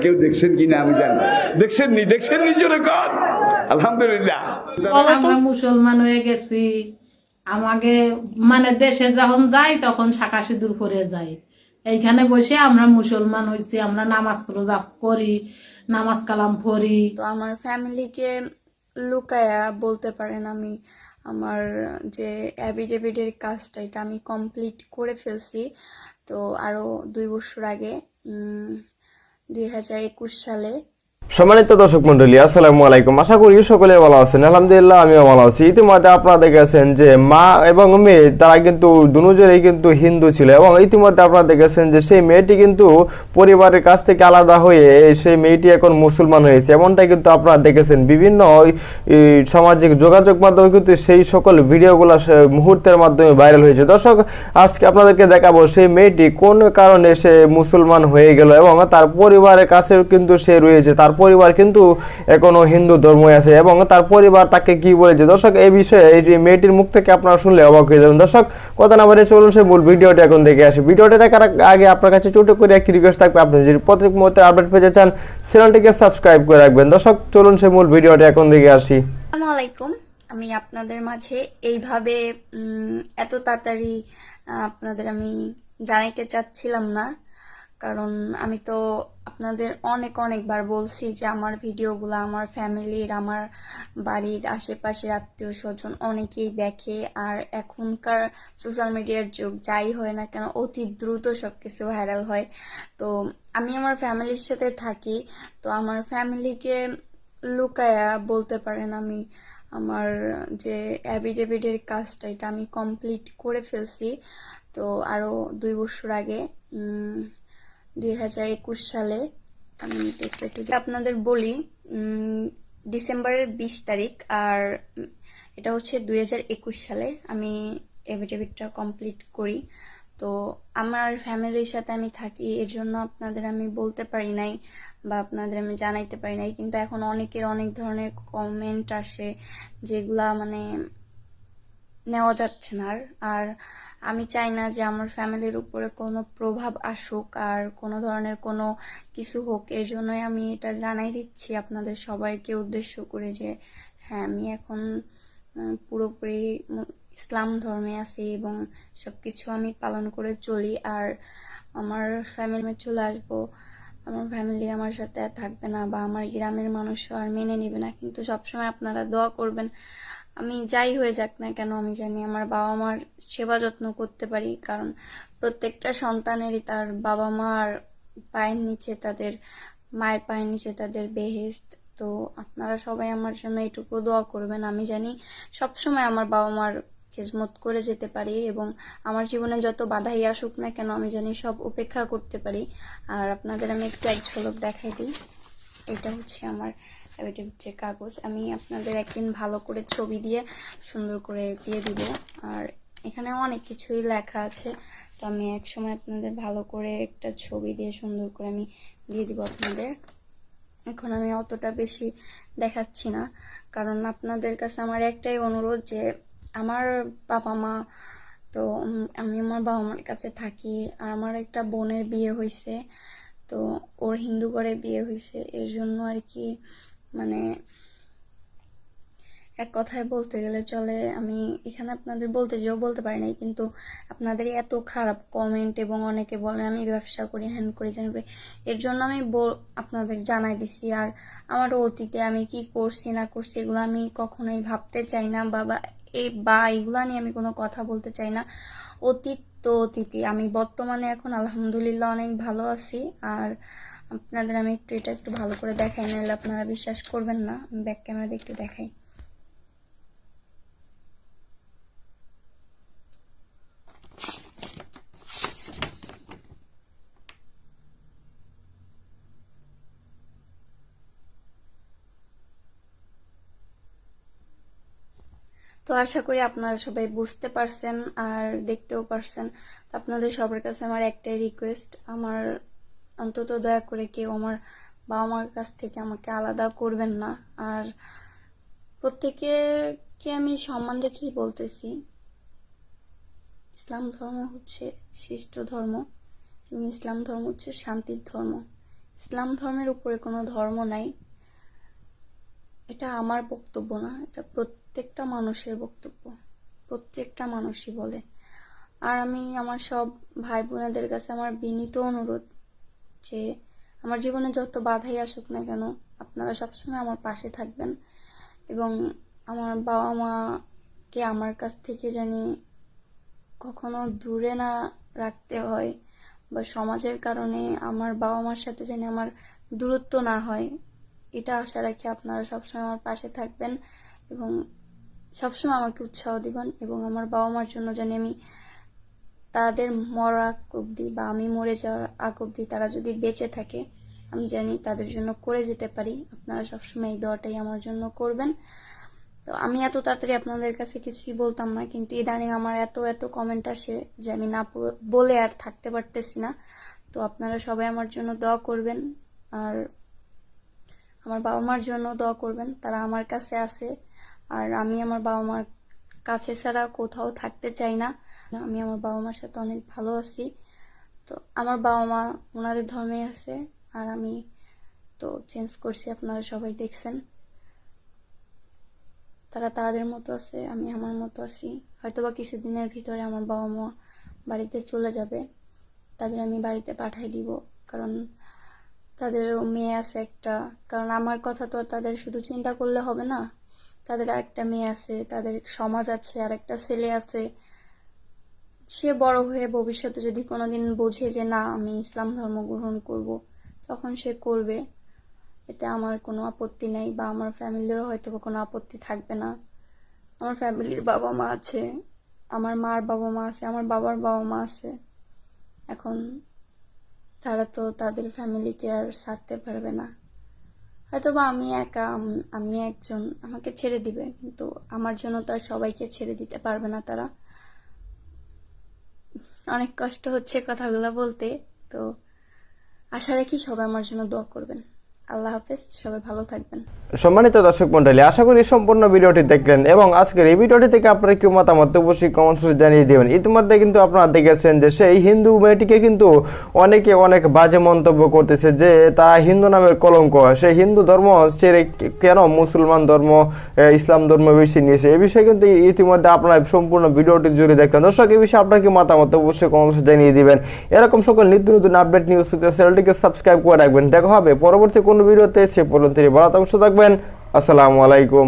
কেউ দেখছেন কিনা আমি জানি, দেখছেননি জোরে কর আলহামদুলিল্লাহ। আমরা মুসলমান হয়ে গেছি, আমাকে মানে দেশে যখন যাই তখন শাঁখা সিঁদুর পরে যাই। এইখানে বসে আমরা মুসলমান হয়েছি, আমরা নামাজ রোজা করি, নামাজ কালাম পড়ি। তো আমার ফ্যামিলিকে লুকায়া বলতে পারেন আমি আমার যে অ্যাফিডেভিটের কাজটা এটা আমি কমপ্লিট করে ফেলছি। তো আরও 2 বছর আগে 2021 সালে। সম্মানিত দর্শক মন্ডলী, আসসালামু আলাইকুম। আশা করি সকলে ভালো আছেন। আলহামদুলিল্লাহ আমিও ভালো আছি। ইতিমধ্যে আপনারা দেখেছেন যে মা এবং মেয়ে তারা কিন্তু দুজনেই কিন্তু হিন্দু ছিল, এবং ইতিমধ্যে আপনারা দেখেছেন যে সেই মেয়েটি কিন্তু পরিবারের কাছ থেকে আলাদা হয়ে সেই মেয়েটি এখন মুসলমান হয়েছে। এমনটাই কিন্তু আপনারা দেখেছেন বিভিন্ন সামাজিক যোগাযোগ মাধ্যমে কিন্তু সেই সকল ভিডিওগুলো মুহূর্তের মাধ্যমে ভাইরাল হয়েছে। দর্শক, আজকে আপনাদেরকে দেখাবো সেই মেয়েটি কোন কারণে সে মুসলমান হয়ে গেল, এবং তার পরিবারের কাছেও কিন্তু সে রয়েছে, তার পরিবার কিন্তু এখনো হিন্দু ধর্মে আছে, এবং তার পরিবার তাকে কি বলেছে। দর্শক, এই বিষয়ে এই যে মেয়েটির মুখ থেকে আপনারা শুনলে অবাক হয়ে যাবেন। দর্শক, কথা না বলে চলুন সে মূল ভিডিওটা এখন দেখে আসি। ভিডিওটা দেখার আগে আপনার কাছে ছোট করে একটি রিকোয়েস্ট থাকবে, আপনি যদি প্রত্যেক মুহূর্তে আপডেট পেতে চান চ্যানেলটিকে সাবস্ক্রাইব করে রাখবেন। দর্শক, চলুন সে মূল ভিডিওটা এখন দেখে আসি। আসসালামু আলাইকুম। আমি আপনাদের মাঝে এইভাবে এত তাড়াতাড়ি আপনাদের আমি জানাইতে চাচ্ছিলাম না, কারণ আমি তো আপনাদের অনেকবার বলছি যে আমার ভিডিওগুলো আমার ফ্যামিলির, আমার বাড়ির আশেপাশে আত্মীয় স্বজন অনেকেই দেখে। আর এখনকার সোশ্যাল মিডিয়ার যুগ, যাই হয় না কেন অতি দ্রুত সবকিছু ভাইরাল হয়। তো আমি আমার ফ্যামিলির সাথে থাকি, তো আমার ফ্যামিলিকে লুকায়া বলতে পারেন আমি আমার যে অ্যাফিডেভিটের কাজটা এটা আমি কমপ্লিট করে ফেলছি। তো আরও 2 বছর আগে 2021 সালে আমি আপনাদের বলি, ডিসেম্বরের 20 তারিখ, আর এটা হচ্ছে 2021 সালে আমি এফিডেভিটটা কমপ্লিট করি। তো আমার ফ্যামিলির সাথে আমি থাকি, এর জন্য আপনাদের আমি বলতে পারি নাই বা আপনাদের আমি জানাইতে পারি নাই। কিন্তু এখন অনেকের অনেক ধরনের কমেন্ট আসে যেগুলা মানে নেওয়া যাচ্ছে না। আর আমি চাই না যে আমার ফ্যামিলির উপরে কোনো প্রভাব আসুক আর কোনো ধরনের কোনো কিছু হোক। এর জন্যই আমি এটা জানাই দিচ্ছি আপনাদের সবাইকে উদ্দেশ্য করে যে হ্যাঁ, আমি এখন পুরোপুরি ইসলাম ধর্মে আছি এবং সবকিছু আমি পালন করে চলি। আর আমার ফ্যামিলি চলে আসবো, আমার ফ্যামিলি আমার সাথে আর থাকবে না, বা আমার গ্রামের মানুষও আর মেনে নেবে না। কিন্তু সবসময় আপনারা দোয়া করবেন, আমি যাই হয়ে যাক না কেন আমি জানি আমার বাবা মার সেবা যত্ন করতে পারি। কারণ প্রত্যেকটা সন্তানেরই তার বাবা মার পায়ের নিচে, তাদের মায়ের পায়ের নিচে তাদের বেহেশত। তো আপনারা সবাই আমার জন্য এইটুকু দোয়া করবেন, আমি জানি সবসময় আমার বাবা মার খেজমত করে যেতে পারি, এবং আমার জীবনে যত বাধাই আসুক না কেন আমি জানি সব উপেক্ষা করতে পারি। আর আপনাদের আমি একটু এক ঝলক দেখাই দিই। এটা হচ্ছে আমার অ্যাফিডেভিটের কাগজ। আমি আপনাদের একদিন ভালো করে ছবি দিয়ে সুন্দর করে দিয়ে দিব। আর এখানে অনেক কিছুই লেখা আছে, তো আমি এক সময় আপনাদের ভালো করে একটা ছবি দিয়ে সুন্দর করে আমি দিয়ে দিব আপনাদের। এখন আমি অতটা বেশি দেখাচ্ছি না, কারণ আপনাদের কাছে আমার একটাই অনুরোধ যে আমার বাবা মা, তো আমি আমার বাবা মার কাছে থাকি। আর আমার একটা বোনের বিয়ে হয়েছে, তো ওর হিন্দু ঘরে বিয়ে হয়েছে, এর জন্য আর কি মানে এক কথায় বলতে গেলে চলে, আমি এখানে আপনাদের বলতে যেও বলতে পারি নাই। কিন্তু আপনাদের এত খারাপ কমেন্ট এবং অনেকে বলে আমি ব্যবসা করি, হ্যান করি, ত্যান করি, এর জন্য আমি আপনাদের জানাই দিছি। আর আমার অতীতে আমি কি করছি না করছি এগুলো আমি কখনোই ভাবতে চাই না, বা এগুলা নিয়ে আমি কোনো কথা বলতে চাই না। অতীত তো অতীতই, আমি বর্তমানে এখন আলহামদুলিল্লাহ অনেক ভালো আছি। আর আপনাদের আমি এটা একটু ভালো করে দেখাই, নাহলে আপনারা বিশ্বাস করবেন না। আমি ব্যাক ক্যামেরা দিয়ে একটু দেখাই। তো আশা করি আপনারা সবাই বুঝতে পারছেন আর দেখতেও পারছেন। তো আপনাদের সবার কাছে আমার একটাই রিকোয়েস্ট, আমার অন্তত দয়া করে কেউ আমার বাবা মার কাছ থেকে আমাকে আলাদা করবেন না। আর প্রত্যেকেরকে আমি সম্মান রেখেই বলতেছি, ইসলাম ধর্ম হচ্ছে শ্রেষ্ঠ ধর্ম এবং ইসলাম ধর্ম হচ্ছে শান্তির ধর্ম। ইসলাম ধর্মের উপরে কোনো ধর্ম নাই, এটা আমার বক্তব্য না, এটা প্রত্যেকটা মানুষের বক্তব্য, প্রত্যেকটা মানুষই বলে। আর আমি আমার সব ভাই বোনেদের কাছে আমার বিনীত অনুরোধ যে আমার জীবনে যত বাধাই আসুক না কেন, আপনারা সবসময় আমার পাশে থাকবেন এবং আমার বাবা মাকে আমার কাছ থেকে জানি কখনো দূরে না রাখতে হয়, বা সমাজের কারণে আমার বাবা মার সাথে জানি আমার দূরত্ব না হয়, এটা আশা রাখি আপনারা সবসময় আমার পাশে থাকবেন এবং সবসময় আমাকে উৎসাহ দিবেন এবং আমার বাবা মার জন্য জানি আমি তাদের মরার আগ অব্দি বা আমি মরে যাওয়ার আগ অব্দি তারা যদি বেঁচে থাকে আমি জানি তাদের জন্য করে যেতে পারি। আপনারা সবসময় এই দোয়াটাই আমার জন্য করবেন। তো আমি এত তাড়াতাড়ি আপনাদের কাছে কিছুই বলতাম না, কিন্তু ইদানিং আমার এত এত কমেন্ট আসে যে আমি না বলে আর থাকতে পারতেছি না। তো আপনারা সবাই আমার জন্য দোয়া করবেন আর আমার বাবা মার জন্য দোয়া করবেন, তারা আমার কাছে আছে আর আমি আমার বাবা মার কাছে ছাড়া কোথাও থাকতে চাই না। আমি আমার বাবা মার সাথে অনেক ভালো আছি। তো আমার বাবা মা ওনাদের ধর্মে আছে আর আমি তো চেঞ্জ করছি, আপনারা সবাই দেখছেন। তারা তাদের মতো আছে, আমি আমার মতো আছি। হয়তোবা কিছুদিনের ভিতরে আমার বাবা মা বাড়িতে চলে যাবে, তাদের আমি বাড়িতে পাঠাই দিব, কারণ তাদেরও মেয়ে আছে একটা। কারণ আমার কথা তো তাদের শুধু চিন্তা করলে হবে না, তাদের আরেকটা মেয়ে আছে, তাদের সমাজ আছে, আর একটা ছেলে আছে। সে বড় হয়ে ভবিষ্যতে যদি কোনোদিন বোঝে যে না আমি ইসলাম ধর্ম গ্রহণ করব, তখন সে করবে, এতে আমার কোনো আপত্তি নেই, বা আমার ফ্যামিলিরও হয়তো কোনো আপত্তি থাকবে না। আমার ফ্যামিলির বাবা মা আছে, আমার মার বাবা মা আছে, আমার বাবার বাবা মা আছে। এখন তারা তো তাদের ফ্যামিলিকে আর ছাড়তে পারবে না। হয়তোবা আমি একা, আমি একজন, আমাকে ছেড়ে দিবে, কিন্তু আমার জন্য তো আর সবাইকে ছেড়ে দিতে পারবে না তারা। অনেক কষ্ট হচ্ছে কথাগুলো বলতে। তো আশা রাখি সবাই আমার জন্য দোয়া করবেন। আল্লাহ হাফেজ, সবাই ভালো থাকবেন। সম্মানিত দর্শক মন্ডলী, আশা করি সম্পূর্ণ ভিডিওটি দেখলেন এবং আজকের এই ভিডিওটি থেকে আপনারা কি মতামত অবশ্যই কমেন্ট বক্সে জানিয়ে দেবেন। ইতিমধ্যে কিন্তু আপনারা দেখেছেন যে সেই হিন্দু মেয়েটিকে কিন্তু অনেকে অনেক বাজে মন্তব্য করতেছে যে তারা হিন্দু নামের কলঙ্ক, সেই হিন্দু ধর্ম ছেড়ে কেন মুসলমান ধর্ম ইসলাম ধর্ম বেশি নিয়েছে। এই বিষয়ে কিন্তু ইতিমধ্যে আপনারা সম্পূর্ণ ভিডিওটি জুড়ে দেখলেন। দর্শক, এই বিষয়ে আপনার কি মতামত অবশ্যই কমেন্ট বক্সে জানিয়ে দিবেন। এরকম সকল নিত্য নতুন আপডেট নিউজ পেতে চ্যানেলটিকে সাবস্ক্রাইব করে রাখবেন। দেখা হবে পরবর্তী কোনো ভিডিওতে, সে পর্যন্ত ভালো থাকবেন, সুস্থ থাকবেন। আসসালামু আলাইকুম।